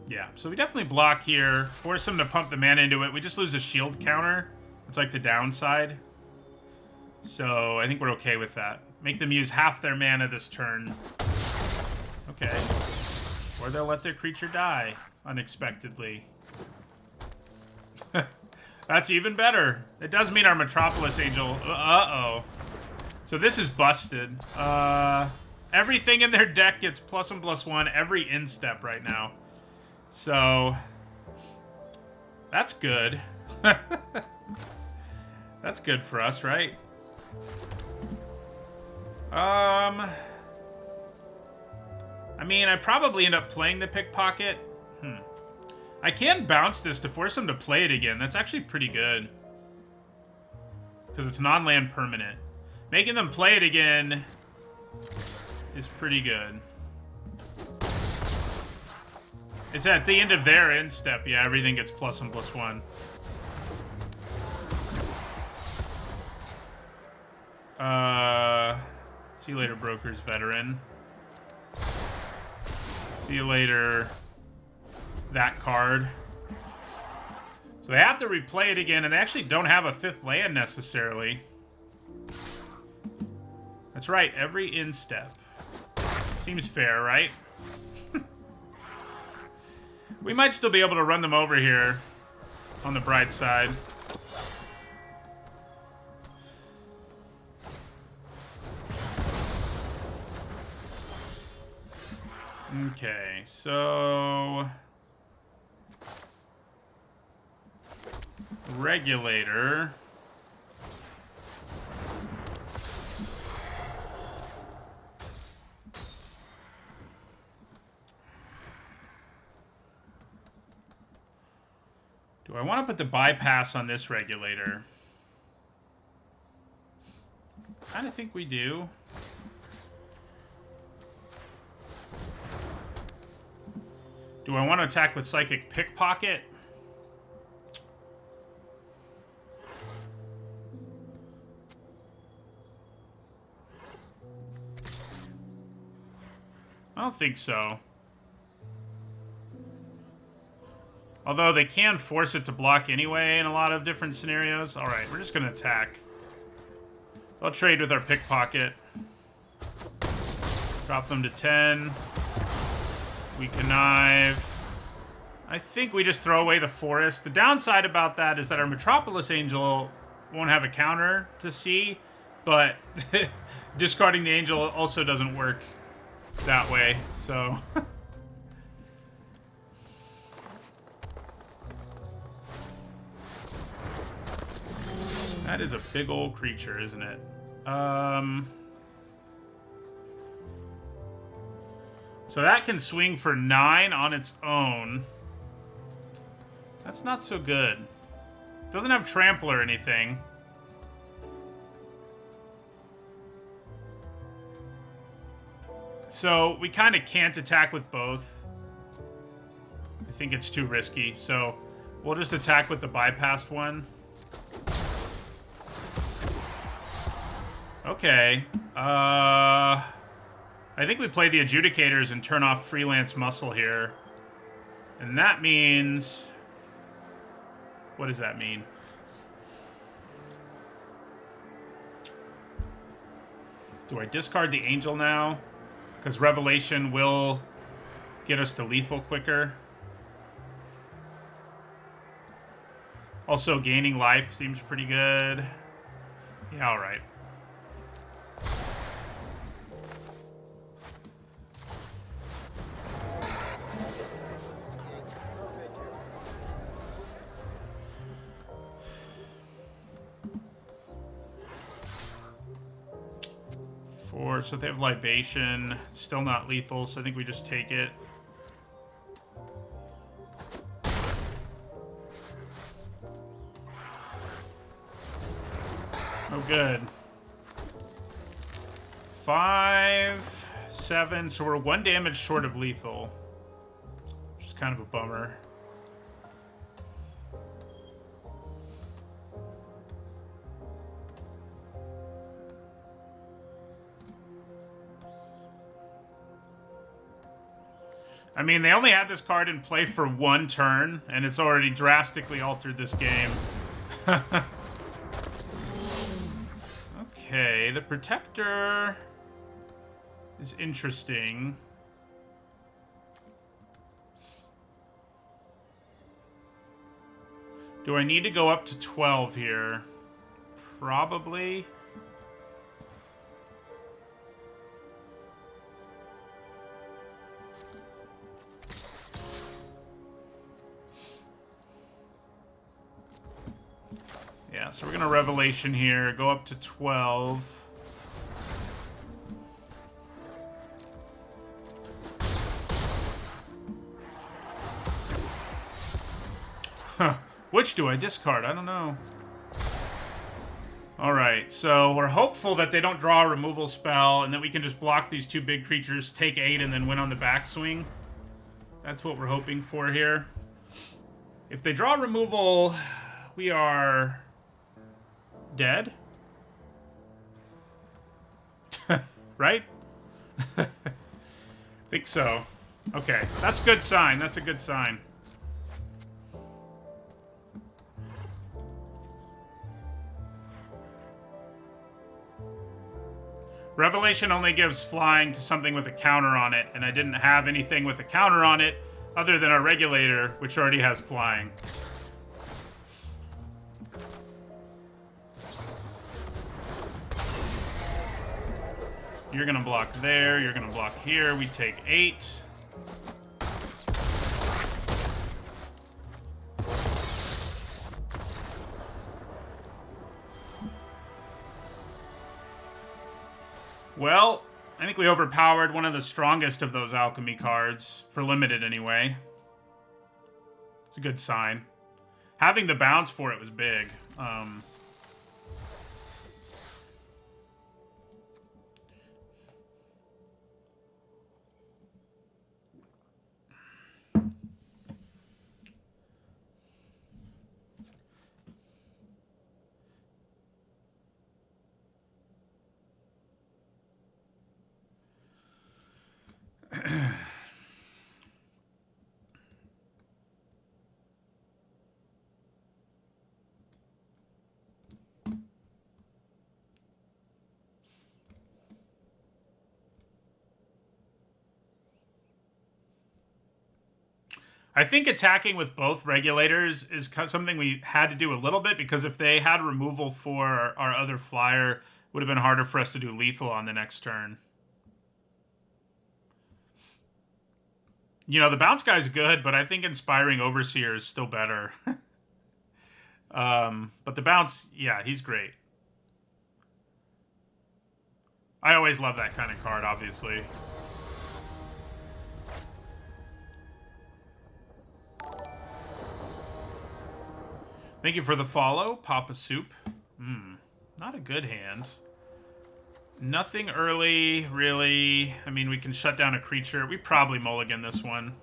Yeah, so we definitely block here. Force him to pump the mana into it. We just lose a shield counter. It's like the downside. So I think we're okay with that. Make them use half their mana this turn. Okay. Or they'll let their creature die unexpectedly. That's even better. It does mean our Metropolis Angel... Uh-oh. So this is busted. Everything in their deck gets +1/+1 every instep right now. So... That's good. That's good for us, right? I mean, I probably end up playing the Pickpocket. I can bounce this to force them to play it again. That's actually pretty good. Because it's non-land permanent. Making them play it again is pretty good. It's at the end of their end step. Yeah, everything gets +1/+1. See you later, Broker's Veteran. See you later, that card. So they have to replay it again, and they actually don't have a 5th land necessarily. That's right, every instep. Seems fair, right? We might still be able to run them over here on the bright side. Okay, so... Regulator. Do I want to put the bypass on this regulator? I kind of think we do. Do I want to attack with Psychic Pickpocket? I don't think so. Although they can force it to block anyway in a lot of different scenarios. Alright, we're just going to attack. I'll trade with our Pickpocket. Drop them to 10. We connive. I think we just throw away the forest. The downside about that is that our Metropolis Angel won't have a counter to see, but discarding the Angel also doesn't work that way, so... That is a big old creature, isn't it? So that can swing for 9 on its own. That's not so good. Doesn't have trample or anything. So we kind of can't attack with both. I think it's too risky. So we'll just attack with the bypassed one. Okay. I think we play the Adjudicators and turn off Freelance Muscle here. And that means... What does that mean? Do I discard the Angel now? Because Revelation will get us to lethal quicker. Also, gaining life seems pretty good. Yeah, alright. 4. So if they have libation, still not lethal, so I think we just take it. Oh, good. 5, 7, so we're 1 damage short of lethal, which is kind of a bummer. I mean, they only had this card in play for 1 turn, and it's already drastically altered this game. Okay, the Protector is interesting. Do I need to go up to 12 here? Probably. Yeah, so we're going to Revelation here, go up to 12. Huh. Which do I discard? I don't know. Alright, so we're hopeful that they don't draw a removal spell, and that we can just block these 2 big creatures, take 8, and then win on the backswing. That's what we're hoping for here. If they draw removal, we are dead? Right? Think so. Okay, that's a good sign. That's a good sign. Revelation only gives flying to something with a counter on it, and I didn't have anything with a counter on it other than our regulator, which already has flying. You're gonna block there, you're gonna block here, we take 8. Well, I think we overpowered one of the strongest of those alchemy cards, for limited anyway. It's a good sign. Having the bounce for it was big. I think attacking with both regulators is something we had to do a little bit, because if they had removal for our other flyer, it would have been harder for us to do lethal on the next turn. You know, the bounce guy's good, but I think Inspiring Overseer is still better. But the bounce, yeah, he's great. I always love that kind of card, obviously. Thank you for the follow, Papa Soup. Not a good hand. Nothing early, really. I mean, we can shut down a creature. We probably mulligan this one.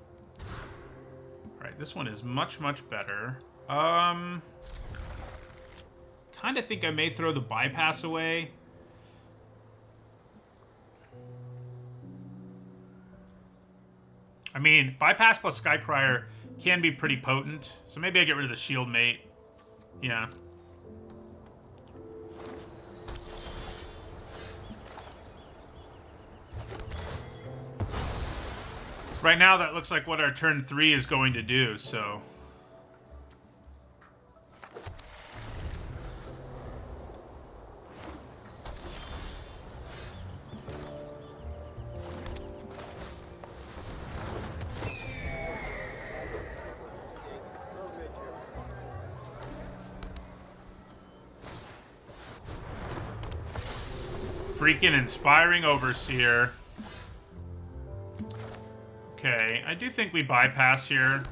Alright, this one is much, much better. Kind of think I may throw the bypass away. I mean, bypass plus Skycrier can be pretty potent, so maybe I get rid of the shield mate. Yeah. Right now, that looks like what our turn 3 is going to do, so... freaking inspiring overseer. Okay, I do think we bypass here.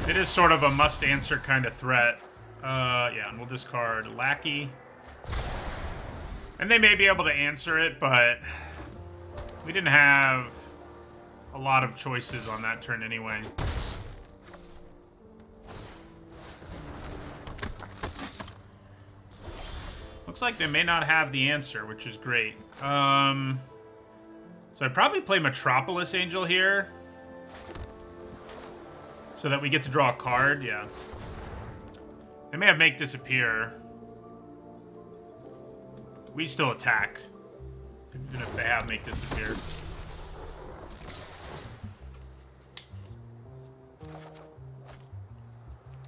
It is sort of a must-answer kind of threat. Yeah, and we'll discard Lackey. And they may be able to answer it, but we didn't have a lot of choices on that turn anyway. Looks like they may not have the answer, which is great. So I'd probably play Metropolis Angel here, so that we get to draw a card, yeah. They may have Make Disappear. We still attack, even if they have Make Disappear.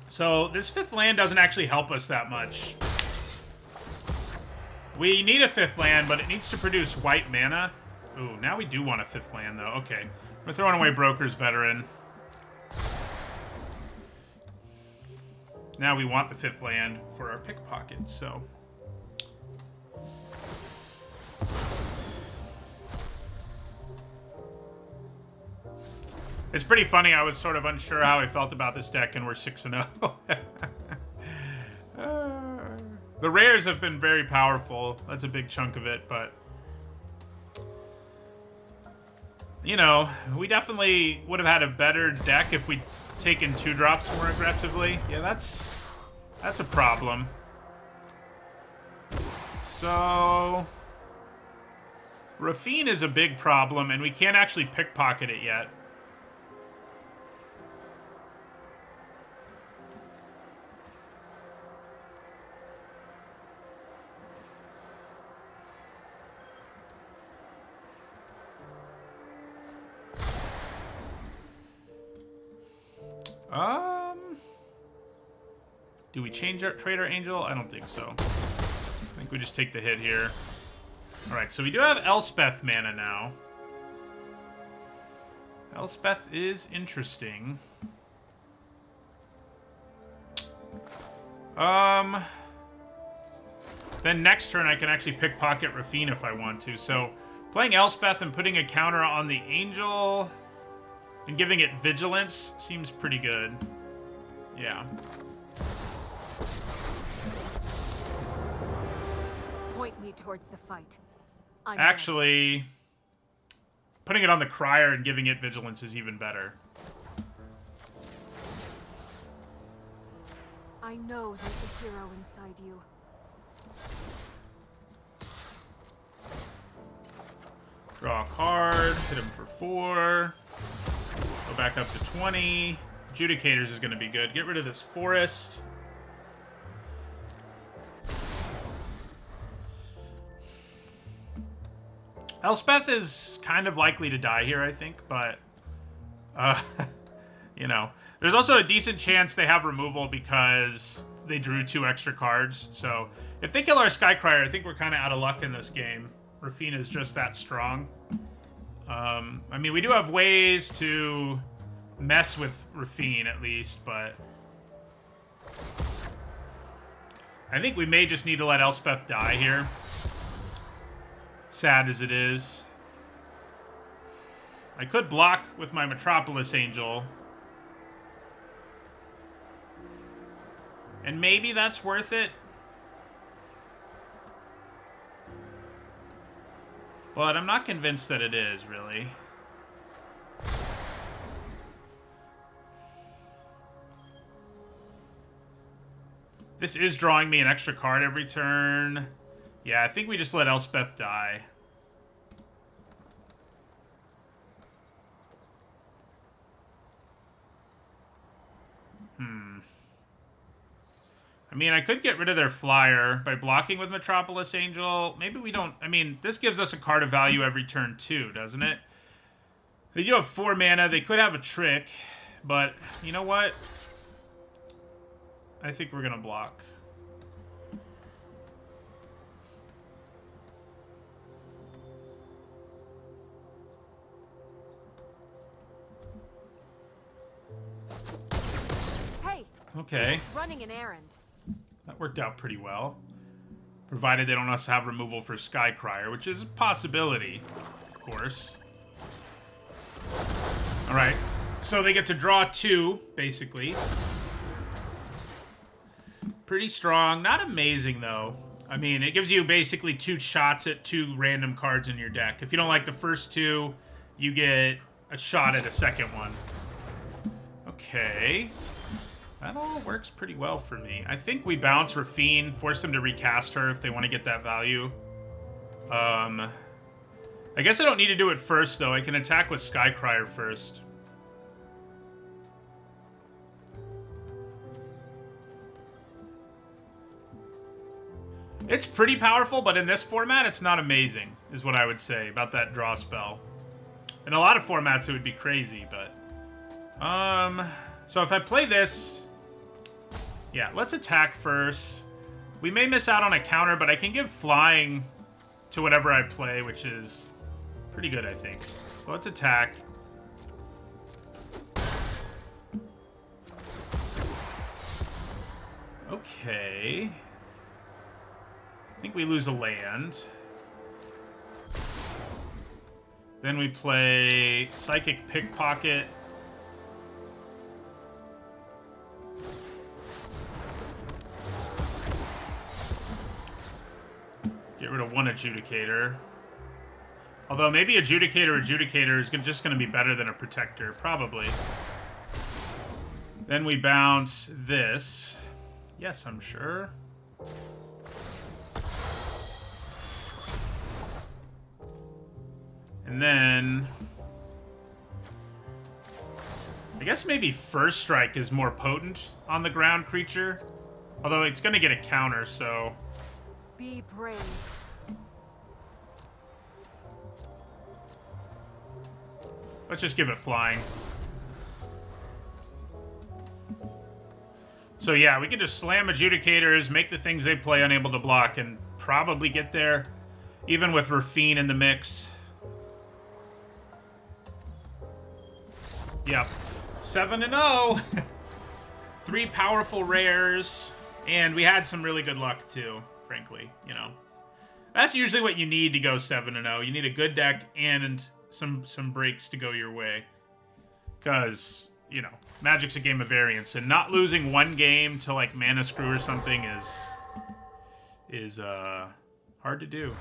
So this 5th land doesn't actually help us that much. We need a 5th land, but it needs to produce white mana. Ooh, now we do want a 5th land, though. Okay. We're throwing away Broker's Veteran. Now we want the 5th land for our pickpockets, so... It's pretty funny, I was sort of unsure how I felt about this deck, and we're 6-0. The rares have been very powerful. That's a big chunk of it, but... You know, we definitely would have had a better deck if we'd taken 2-drops more aggressively. Yeah, that's a problem. So... Rafine is a big problem, and we can't actually pickpocket it yet. Do we change our Trader Angel? I don't think so. I think we just take the hit here. Alright, so we do have Elspeth mana now. Elspeth is interesting. Then next turn I can actually pickpocket Rafine if I want to. So playing Elspeth and putting a counter on the Angel and giving it Vigilance seems pretty good. Yeah. Point me towards the fight. Actually, putting it on the Crier and giving it Vigilance is even better. I know there's a hero inside you. Draw a card, hit him for 4. Go back up to 20. Adjudicators is going to be good. Get rid of this Forest. Elspeth is kind of likely to die here, I think, but, you know. There's also a decent chance they have removal because they drew 2 extra cards. So if they kill our Skycrier, I think we're kind of out of luck in this game. Rafine is just that strong. I mean, we do have ways to mess with Rafine at least, but I think we may just need to let Elspeth die here. Sad as it is. I could block with my Metropolis Angel. And maybe that's worth it. But I'm not convinced that it is, really. This is drawing me an extra card every turn. Yeah, I think we just let Elspeth die. I mean, I could get rid of their flyer by blocking with Metropolis Angel. Maybe we don't... I mean, this gives us a card of value every turn too, doesn't it? They do have 4 mana. They could have a trick, but you know what? I think we're going to block. Hey, okay. Just running an errand. That worked out pretty well. Provided they don't also have removal for Skycrier, which is a possibility, of course. Alright, so they get to draw 2, basically. Pretty strong. Not amazing, though. I mean, it gives you basically 2 shots at 2 random cards in your deck. If you don't like the first 2, you get a shot at a second one. Okay. That all works pretty well for me. I think we bounce Rafine, force them to recast her if they want to get that value. I guess I don't need to do it first, though. I can attack with Skycrier first. It's pretty powerful, but in this format, it's not amazing, is what I would say about that draw spell. In a lot of formats, it would be crazy, but... So if I play this... Yeah, let's attack first. We may miss out on a counter, but I can give flying to whatever I play, which is pretty good, I think. So let's attack. Okay. I think we lose a land. Then we play Psychic Pickpocket. Get rid of 1 Adjudicator. Although maybe Adjudicator is just going to be better than a Protector. Probably. Then we bounce this. Yes, I'm sure. And then... I guess maybe First Strike is more potent on the ground creature. Although it's going to get a counter, so... Be brave. Let's just give it flying. So yeah, we can just slam Adjudicators, make the things they play unable to block, and probably get there, even with Rafine in the mix. Yep. 7-0! 3 powerful rares, and we had some really good luck too, frankly, you know. That's usually what you need to go 7-0. You need a good deck and some breaks to go your way. Because, you know, Magic's a game of variance, and not losing 1 game to, like, Mana Screw or something is hard to do.